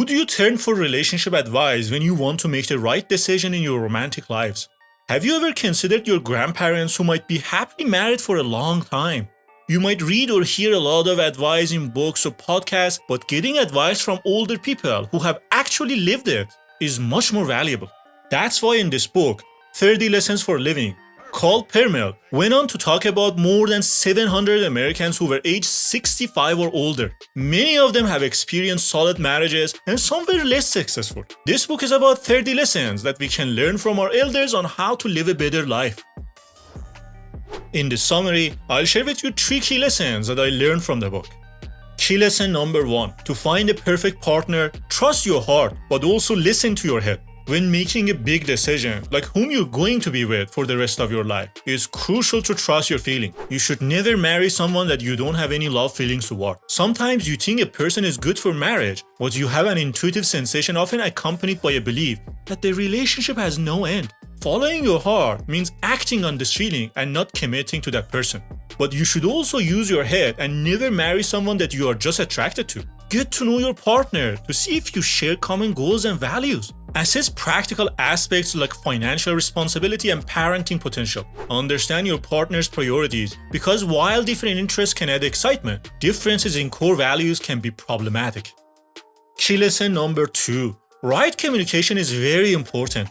Who do you turn for relationship advice when you want to make the right decision in your romantic lives? Have you ever considered your grandparents who might be happily married for a long time? You might read or hear a lot of advice in books or podcasts, but getting advice from older people who have actually lived it is much more valuable. That's why in this book, 30 Lessons for Living, Karl Pillemer went on to talk about more than 700 Americans who were aged 65 or older. Many of them have experienced solid marriages and some were less successful. This book is about 30 lessons that we can learn from our elders on how to live a better life. In this summary, I'll share with you 3 key lessons that I learned from the book. Key lesson number 1. To find a perfect partner, trust your heart, but also listen to your head. When making a big decision, like whom you're going to be with for the rest of your life, it's crucial to trust your feeling. You should never marry someone that you don't have any love feelings toward. Sometimes you think a person is good for marriage, but you have an intuitive sensation often accompanied by a belief that the relationship has no end. Following your heart means acting on this feeling and not committing to that person. But you should also use your head and never marry someone that you are just attracted to. Get to know your partner to see if you share common goals and values. Assess practical aspects like financial responsibility and parenting potential. Understand your partner's priorities because while different interests can add excitement, differences in core values can be problematic. Key lesson number 2. Right communication is very important.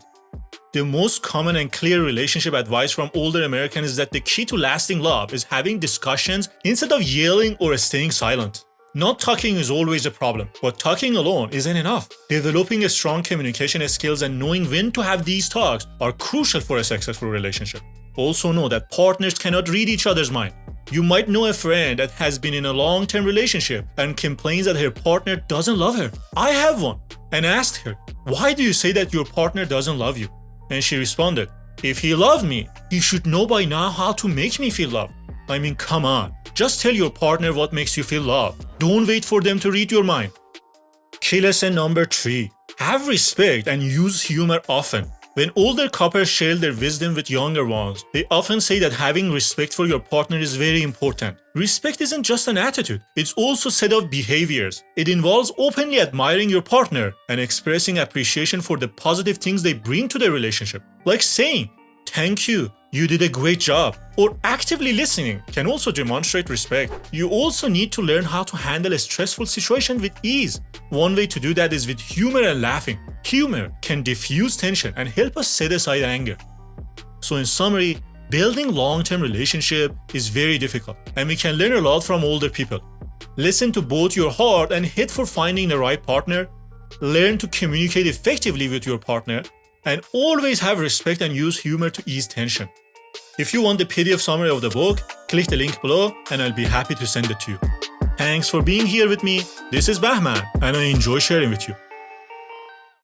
The most common and clear relationship advice from older Americans is that the key to lasting love is having discussions instead of yelling or staying silent. Not talking is always a problem, but talking alone isn't enough. Developing a strong communication skills and knowing when to have these talks are crucial for a successful relationship. Also know that partners cannot read each other's mind. You might know a friend that has been in a long-term relationship and complains that her partner doesn't love her. I have one and asked her, "Why do you say that your partner doesn't love you?" And she responded, "If he loved me, he should know by now how to make me feel loved." I mean, come on. Just tell your partner what makes you feel loved. Don't wait for them to read your mind. Key lesson number 3. Have respect and use humor often. When older couples share their wisdom with younger ones, they often say that having respect for your partner is very important. Respect isn't just an attitude, it's also a set of behaviors. It involves openly admiring your partner and expressing appreciation for the positive things they bring to the relationship. Like saying, "Thank you, you did a great job," or actively listening can also demonstrate respect. You also need to learn how to handle a stressful situation with ease. One way to do that is with humor and laughing. Humor can diffuse tension and help us set aside anger. So in summary, building long-term relationship is very difficult and we can learn a lot from older people. Listen to both your heart and head for finding the right partner. Learn to communicate effectively with your partner and always have respect and use humor to ease tension. If you want the PDF summary of the book, click the link below and I'll be happy to send it to you. Thanks for being here with me. This is Bahman and I enjoy sharing with you.